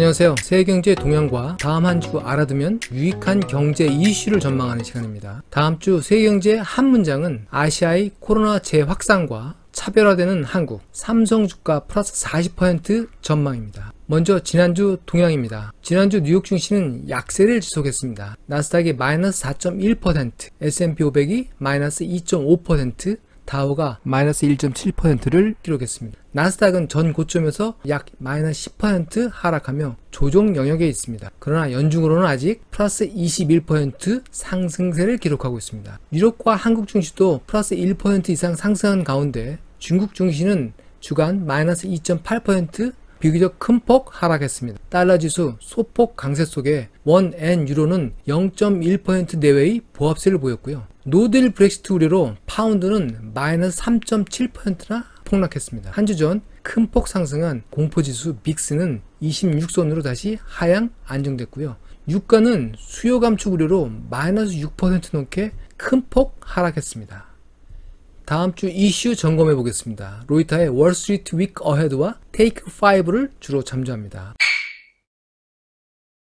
안녕하세요. 세계경제 동향과 다음 한 주 알아두면 유익한 경제 이슈를 전망하는 시간입니다. 다음 주 세계경제 한 문장은 아시아의 코로나 재확산과 차별화되는 한국, 삼성 주가 플러스 40% 전망입니다. 먼저 지난주 동향입니다. 지난주 뉴욕 증시는 약세를 지속했습니다. 나스닥이 마이너스 4.1%, S&P 500이 마이너스 2.5%, 다우가 마이너스 1.7%를 기록했습니다. 나스닥은 전 고점에서 약 마이너스 10% 하락하며 조정 영역에 있습니다. 그러나 연중으로는 아직 플러스 21% 상승세를 기록하고 있습니다. 유럽과 한국 증시도 플러스 1% 이상 상승한 가운데 중국 증시는 주간 마이너스 2.8% 비교적 큰 폭 하락했습니다. 달러 지수 소폭 강세 속에 원, 엔, 유로는 0.1% 내외의 보합세를 보였고요. 노딜 브렉시트 우려로 파운드는 마이너스 3.7%나 폭락했습니다. 한 주 전 큰 폭 상승한 공포지수 빅스는 26선으로 다시 하향 안정됐고요. 유가는 수요 감축 우려로 마이너스 6% 넘게 큰 폭 하락했습니다. 다음 주 이슈 점검해 보겠습니다. 로이터의 월스트리트 위크 어헤드와 테이크 5를 주로 참조합니다.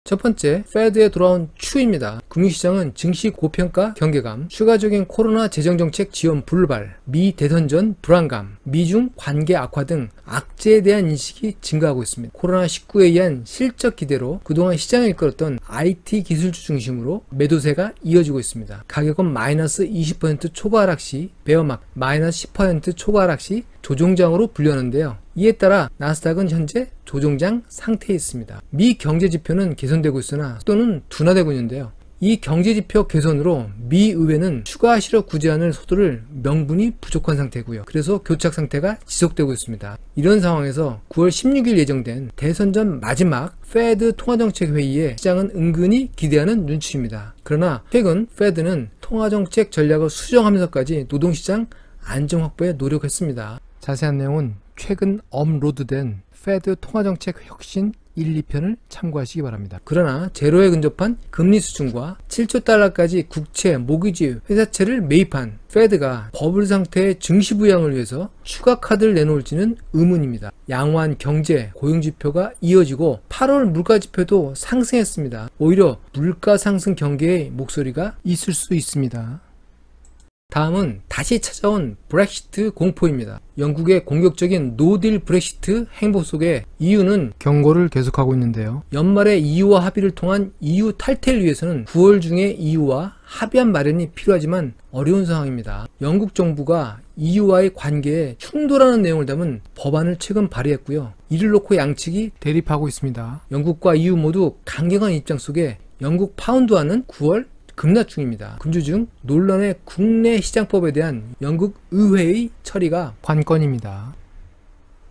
첫 번째, 페드에 돌아온 추입니다. 금융시장은 증시 고평가 경계감, 추가적인 코로나 재정정책 지원 불발, 미 대선 전 불안감, 미중 관계 악화 등 악재에 대한 인식이 증가하고 있습니다. 코로나19에 의한 실적 기대로 그동안 시장을 이끌었던 IT 기술주 중심으로 매도세가 이어지고 있습니다. 가격은 마이너스 20% 초과 하락 시 베어막, 마이너스 10% 초과 하락 시 조종장으로 분류하는데요. 이에 따라 나스닥은 현재 조종장 상태에 있습니다. 미 경제지표는 개선되고 있으나 속도는 둔화되고 있는데요. 이 경제지표 개선으로 미 의회는 추가 실업 구제안을 소도를 명분이 부족한 상태고요. 그래서 교착 상태가 지속되고 있습니다. 이런 상황에서 9월 16일 예정된 대선 전 마지막 페드 통화정책회의에 시장은 은근히 기대하는 눈치입니다. 그러나 최근 페드는 통화정책 전략을 수정하면서까지 노동시장 안정 확보에 노력했습니다. 자세한 내용은 최근 업로드된 페드 통화정책 혁신 1, 2편을 참고하시기 바랍니다. 그러나 제로에 근접한 금리 수준과 7조 달러까지 국채, 모기지, 회사채를 매입한 페드가 버블 상태의 증시 부양을 위해서 추가 카드를 내놓을지는 의문입니다. 양호한 경제, 고용지표가 이어지고 8월 물가지표도 상승했습니다. 오히려 물가 상승 경계의 목소리가 있을 수 있습니다. 다음은 다시 찾아온 브렉시트 공포입니다. 영국의 공격적인 노딜 브렉시트 행보 속에 EU는 경고를 계속하고 있는데요. 연말에 EU와 합의를 통한 EU 탈퇴를 위해서는 9월 중에 EU와 합의안 마련이 필요하지만 어려운 상황입니다. 영국 정부가 EU와의 관계에 충돌하는 내용을 담은 법안을 최근 발의했고요. 이를 놓고 양측이 대립하고 있습니다. 영국과 EU 모두 강경한 입장 속에 영국 파운드화는 9월 급락 중입니다. 금주 중 논란의 국내 시장법에 대한 영국 의회의 처리가 관건입니다.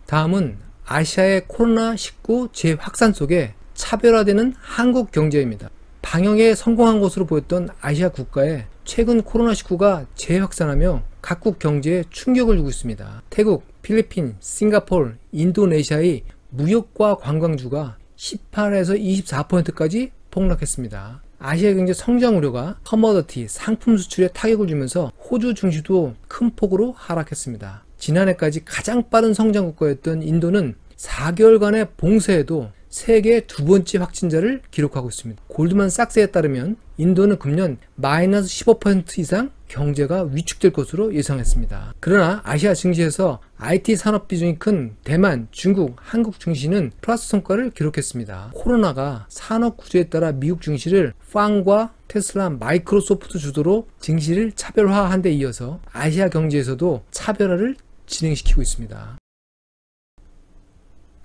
다음은 아시아의 코로나19 재확산 속에 차별화되는 한국 경제입니다. 방역에 성공한 것으로 보였던 아시아 국가에 최근 코로나19가 재확산하며 각국 경제에 충격을 주고 있습니다. 태국, 필리핀, 싱가포르, 인도네시아의 무역과 관광주가 18에서 24%까지 폭락했습니다. 아시아 경제 성장 우려가 커머더티, 상품 수출에 타격을 주면서 호주 증시도 큰 폭으로 하락했습니다. 지난해까지 가장 빠른 성장 국가였던 인도는 4개월간의 봉쇄에도 세계 두 번째 확진자를 기록하고 있습니다. 골드만삭스에 따르면 인도는 금년 마이너스 15% 이상 경제가 위축될 것으로 예상했습니다. 그러나 아시아 증시에서 IT 산업 비중이 큰 대만, 중국, 한국 증시는 플러스 성과를 기록했습니다. 코로나가 산업 구조에 따라 미국 증시를 팡과 테슬라, 마이크로소프트 주도로 증시를 차별화한 데 이어서 아시아 경제에서도 차별화를 진행시키고 있습니다.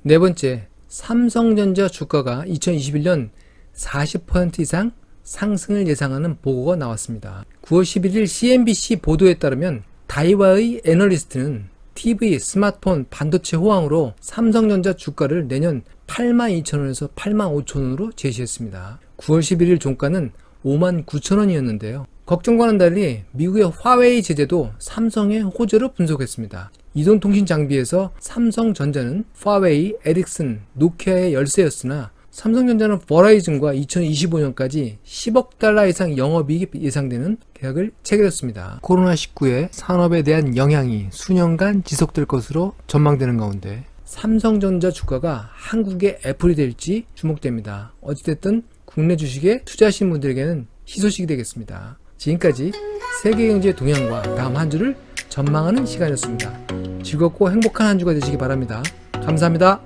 네 번째, 삼성전자 주가가 2021년 40% 이상 상승을 예상하는 보고가 나왔습니다. 9월 11일 CNBC 보도에 따르면 다이와의 애널리스트는 TV, 스마트폰, 반도체 호황으로 삼성전자 주가를 내년 82,000원에서 85,000원으로 제시했습니다. 9월 11일 종가는 59,000원이었는데요. 걱정과는 달리 미국의 화웨이 제재도 삼성의 호재로 분석했습니다. 이동통신 장비에서 삼성전자는 화웨이, 에릭슨, 노키아의 열세였으나 삼성전자는 버라이즌과 2025년까지 10억 달러 이상 영업이익이 예상되는 계약을 체결했습니다. 코로나19의 산업에 대한 영향이 수년간 지속될 것으로 전망되는 가운데 삼성전자 주가가 한국의 애플이 될지 주목됩니다. 어찌됐든 국내 주식에 투자하신 분들에게는 희소식이 되겠습니다. 지금까지 세계경제 동향과 다음 한 주를 전망하는 시간이었습니다. 즐겁고 행복한 한 주가 되시기 바랍니다. 감사합니다.